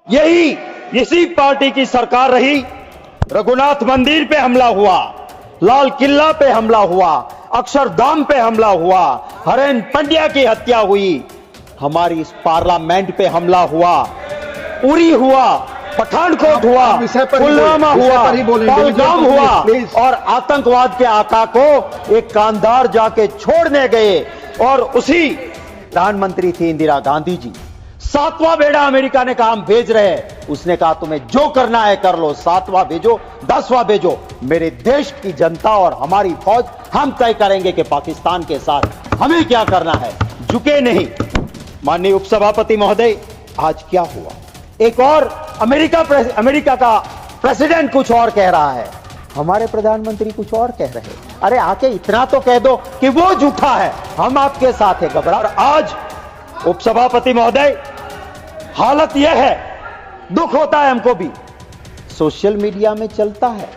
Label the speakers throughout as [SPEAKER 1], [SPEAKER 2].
[SPEAKER 1] यही इसी पार्टी की सरकार रही। रघुनाथ मंदिर पे हमला हुआ, लाल किला पे हमला हुआ, अक्षरधाम पे हमला हुआ, हरेन पंड्या की हत्या हुई, हमारी इस पार्लियामेंट पे हमला हुआ, उरी हुआ, पठानकोट हुआ, पुलवामा हुआ, पहलगाम हुआ और आतंकवाद के आका को एक कांधार जाके छोड़ने गए। और उसी प्रधानमंत्री थी इंदिरा गांधी जी। 7वां बेड़ा अमेरिका ने कहा हम भेज रहे हैं। उसने कहा तुम्हें जो करना है कर लो, 7वां भेजो, 10वां भेजो, मेरे देश की जनता और हमारी फौज हम तय करेंगे कि पाकिस्तान के साथ हमें क्या करना है। झुके नहीं। माननीय उपसभापति महोदय, आज क्या हुआ? एक और अमेरिका का प्रेसिडेंट कुछ और कह रहा है, हमारे प्रधानमंत्री कुछ और कह रहे हैं। अरे आके इतना तो कह दो कि वो झूठा है, हम आपके साथ है। घबरा। और आज उपसभापति महोदय, हालत यह है, दुख होता है हमको भी, सोशल मीडिया में चलता है।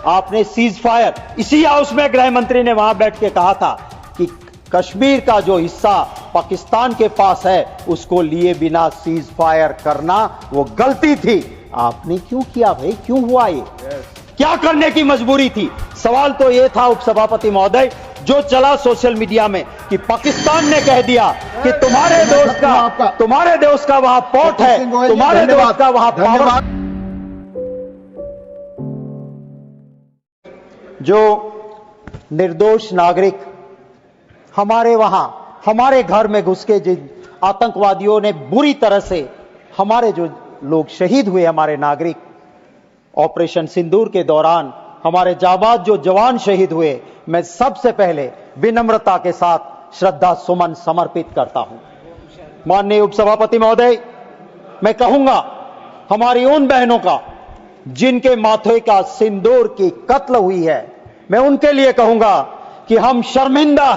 [SPEAKER 1] आपने सीज फायर, इसी हाउस में गृह मंत्री ने वहां बैठ के कहा था कि कश्मीर का जो हिस्सा पाकिस्तान के पास है उसको लिए बिना सीज फायर करना वो गलती थी। आपने क्यों किया भाई? क्यों हुआ ये? क्या करने की मजबूरी थी? सवाल तो ये था उपसभापति महोदय, जो चला सोशल मीडिया में कि पाकिस्तान ने कह दिया कि तुम्हारे दोस्त का वहां पोर्ट है, तुम्हारे दोस्त का वहां पावर। जो निर्दोष नागरिक हमारे वहां हमारे घर में घुस के जिन आतंकवादियों ने बुरी तरह से हमारे जो लोग शहीद हुए, हमारे नागरिक ऑपरेशन सिंदूर के दौरान हमारे जाबाज जो जवान शहीद हुए, मैं सबसे पहले विनम्रता के साथ श्रद्धा सुमन समर्पित करता हूं। माननीय उपसभापति महोदय, मैं कहूंगा हमारी उन बहनों का जिनके माथे का सिंदूर की कत्ल हुई है, मैं उनके लिए कहूंगा कि हम शर्मिंदा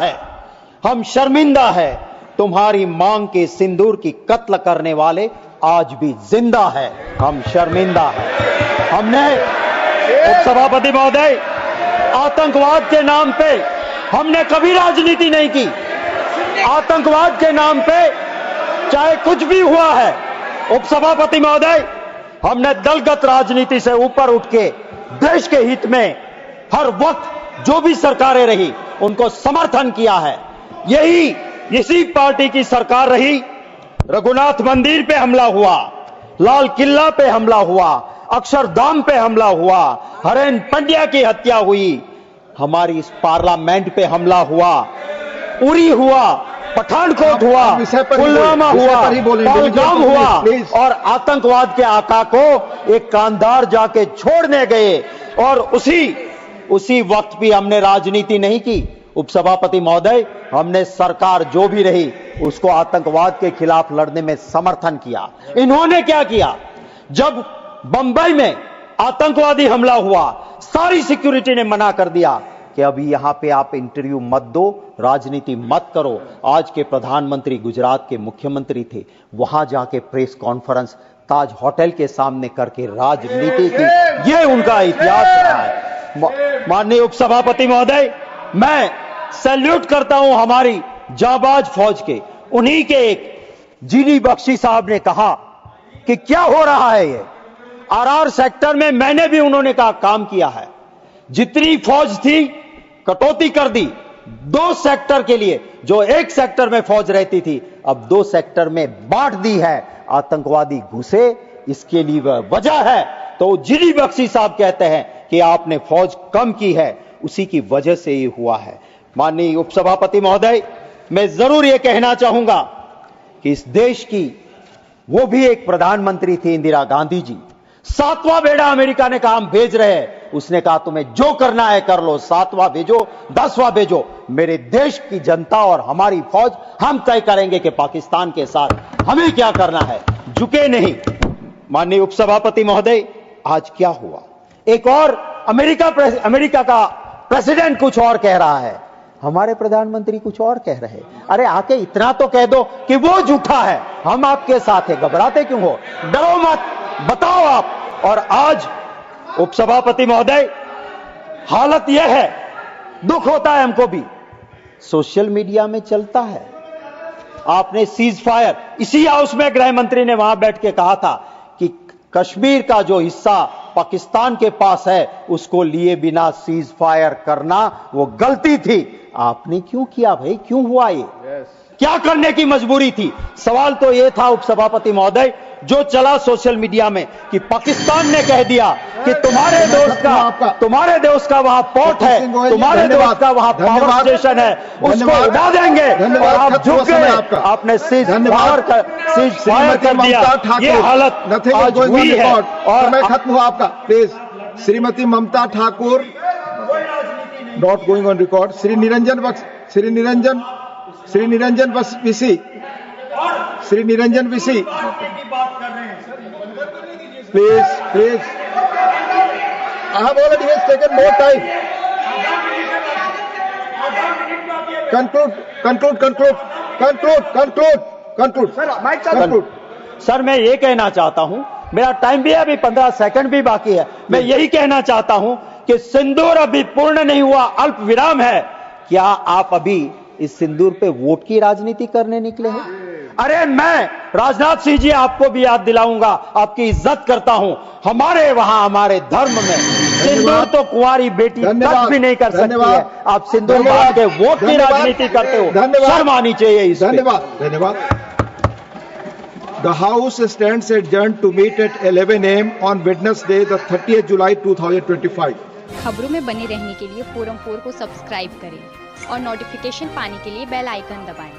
[SPEAKER 1] है। तुम्हारी मांग के सिंदूर की कत्ल करने वाले आज भी जिंदा है। हम शर्मिंदा हैं। हमने उपसभापति महोदय, आतंकवाद के नाम पे हमने कभी राजनीति नहीं की। आतंकवाद के नाम पे चाहे कुछ भी हुआ है, उपसभापति महोदय, हमने दलगत राजनीति से ऊपर उठ के देश के हित में हर वक्त जो भी सरकारें रही उनको समर्थन किया है। यही इसी पार्टी की सरकार रही। रघुनाथ मंदिर पे हमला हुआ, लाल किला पे हमला हुआ, अक्षरधाम पे हमला हुआ, हरेन पंड्या की हत्या हुई, हमारी इस पार्लियामेंट पे हमला हुआ, उरी हुआ, पठानकोट हुआ, पुलवामा हुआ, पहलगाम हुआ और आतंकवाद के आका को एक कांधार जाके छोड़ने गए। और उसी वक्त भी हमने राजनीति नहीं की। उपसभापति महोदय, हमने सरकार जो भी रही उसको आतंकवाद के खिलाफ लड़ने में समर्थन किया। इन्होंने क्या किया? जब बंबई में आतंकवादी हमला हुआ, सारी सिक्योरिटी ने मना कर दिया कि अभी यहां पे आप इंटरव्यू मत दो, राजनीति मत करो। आज के प्रधानमंत्री गुजरात के मुख्यमंत्री थे, वहां जाके प्रेस कॉन्फ्रेंस ताज होटल के सामने करके राजनीति की, ये उनका इतिहास रहा है। माननीय उपसभापति महोदय, मैं सैल्यूट करता हूं हमारी जाबाज फौज के। उन्हीं के एक जीडी बख्शी साहब ने कहा कि क्या हो रहा है ये आरआर सेक्टर में, मैंने भी उन्होंने कहा काम किया है। जितनी फौज थी कटौती कर दी, 2 सेक्टर के लिए, जो 1 सेक्टर में फौज रहती थी अब 2 सेक्टर में बांट दी है। आतंकवादी घुसे, इसके लिए वजह है तो जीडी बख्शी साहब कहते हैं कि आपने फौज कम की है, उसी की वजह से ये हुआ है। माननीय उपसभापति महोदय, मैं जरूर ये कहना चाहूंगा कि इस देश की वो भी एक प्रधानमंत्री थी इंदिरा गांधी जी। 7वां बेड़ा अमेरिका ने कहा हम भेज रहे हैं। उसने कहा तुम्हें जो करना है कर लो, 7वां भेजो, 10वां भेजो, मेरे देश की जनता और हमारी फौज हम तय करेंगे कि पाकिस्तान के साथ हमें क्या करना है। झुके नहीं। माननीय उपसभापति महोदय, आज क्या हुआ? एक और अमेरिका का प्रेसिडेंट कुछ और कह रहा है, हमारे प्रधानमंत्री कुछ और कह रहे हैं। अरे आके इतना तो कह दो कि वो झूठा है, हम आपके साथ है। घबराते क्यों हो? डरो मत, बताओ आप। और आज उपसभापति महोदय, हालत यह है, दुख होता है हमको भी, सोशल मीडिया में चलता है। आपने सीज फायर, इसी हाउस में गृह मंत्री ने वहां बैठ के कहा था कि कश्मीर का जो हिस्सा पाकिस्तान के पास है उसको लिए बिना सीज फायर करना वो गलती थी। आपने क्यों किया भाई, क्यों हुआ ये? क्या करने की मजबूरी थी? सवाल तो यह था उपसभापति महोदय, जो चला सोशल मीडिया में कि पाकिस्तान ने कह दिया कि तुम्हारे दोस्त का वहां पोर्ट है, तुम्हारे दोस्त का वहां पावर स्टेशन है, उसको उड़ा देंगे और आप झुक गए। आपने सीज फायर कर दिया। ये हालत आज हुई है और
[SPEAKER 2] समय खत्म हुआ आपका। Please Shrimati Mamata Thakur, not going on record. Shri Niranjan Bishi, please I have already taken more time. Conclude.
[SPEAKER 1] Sir मैं ये कहना चाहता हूं, मेरा टाइम भी है, अभी 15 सेकंड भी बाकी है। मैं यही कहना चाहता हूं कि सिंदूर अभी पूर्ण नहीं हुआ, अल्प विराम है। क्या आप अभी इस सिंदूर पे वोट की राजनीति करने निकले हैं? अरे मैं राजनाथ सिंह जी आपको भी याद दिलाऊंगा, आपकी इज्जत करता हूं। हमारे वहां हमारे धर्म में सिंदूर तो कुंवारी बेटी तक भी नहीं कर सकती है। आप सिंदूर बांध के वोट की राजनीति करते हो, शर्म आनी चाहिए इस पे।
[SPEAKER 2] धन्यवाद। The House stands adjourned to meet at 11 a.m. on Wednesday, the 30th July 2025.
[SPEAKER 3] खबरों में बने रहने के लिए फोरम 4 को सब्सक्राइब करें और नोटिफिकेशन पाने के लिए बेल आइकन दबाएं।